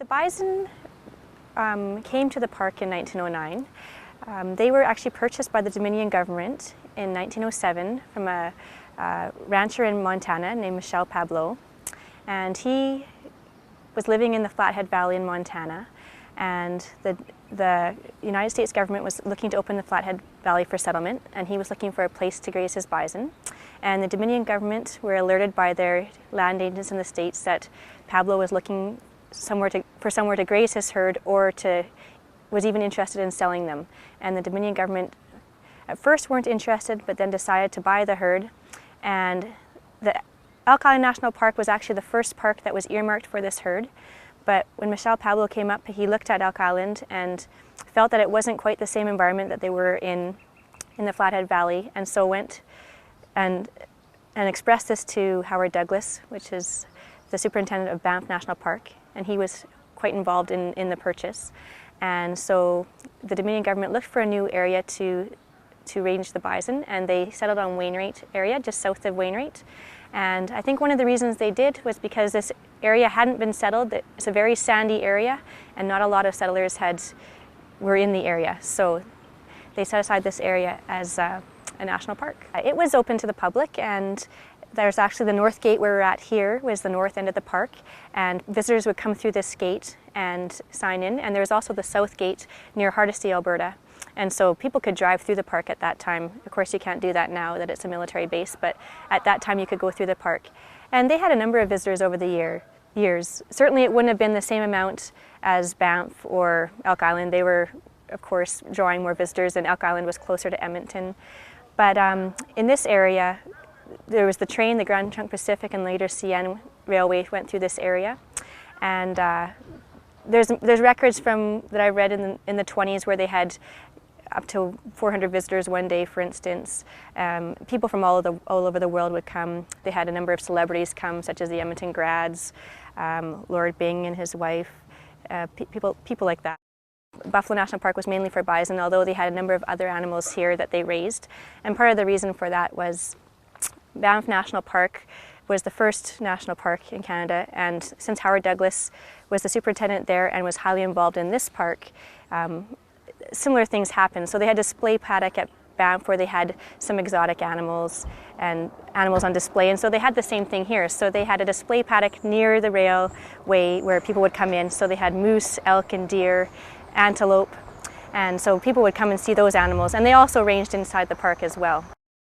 bison came to the park in 1909. They were actually purchased by the Dominion government in 1907 from a rancher in Montana named Michel Pablo. And he was living in the Flathead Valley in Montana, and the United States government was looking to open the Flathead Valley for settlement, and he was looking for a place to graze his bison. And the Dominion government were alerted by their land agents in the States that Pablo was looking for somewhere to graze his herd, or was even interested in selling them. And the Dominion government at first weren't interested, but then decided to buy the herd. And the Elk Island National Park was actually the first park that was earmarked for this herd. But when Michel Pablo came up, he looked at Elk Island and felt that it wasn't quite the same environment that they were in the Flathead Valley, and so went and expressed this to Howard Douglas, which is the superintendent of Banff National Park, and he was quite involved in the purchase. And so the Dominion government looked for a new area to range the bison, and they settled on Wainwright area, just south of Wainwright. And I think one of the reasons they did was because this area hadn't been settled. It's a very sandy area, and not a lot of settlers were in the area. So they set aside this area as a national park. It was open to the public, and there's actually the north gate where we're at here was the north end of the park, and visitors would come through this gate and sign in. And there was also the south gate near Hardisty, Alberta. And so people could drive through the park at that time. Of course, you can't do that now that it's a military base, but at that time you could go through the park. And they had a number of visitors over the years. Certainly it wouldn't have been the same amount as Banff or Elk Island. They were, of course, drawing more visitors, and Elk Island was closer to Edmonton. But in this area, there was the train, the Grand Trunk Pacific, and later CN Railway went through this area. And there's records that I read in the 20s where they had up to 400 visitors one day, for instance. People from all over the world would come. They had a number of celebrities come, such as the Edmonton Grads, Lord Byng and his wife, people like that. Buffalo National Park was mainly for bison, although they had a number of other animals here that they raised. And part of the reason for that was Banff National Park was the first national park in Canada, and since Howard Douglas was the superintendent there and was highly involved in this park, similar things happened. So they had a display paddock at Banff where they had some exotic animals and animals on display, and so they had the same thing here. So they had a display paddock near the railway where people would come in. So they had moose, elk, and deer, antelope, and so people would come and see those animals, and they also ranged inside the park as well.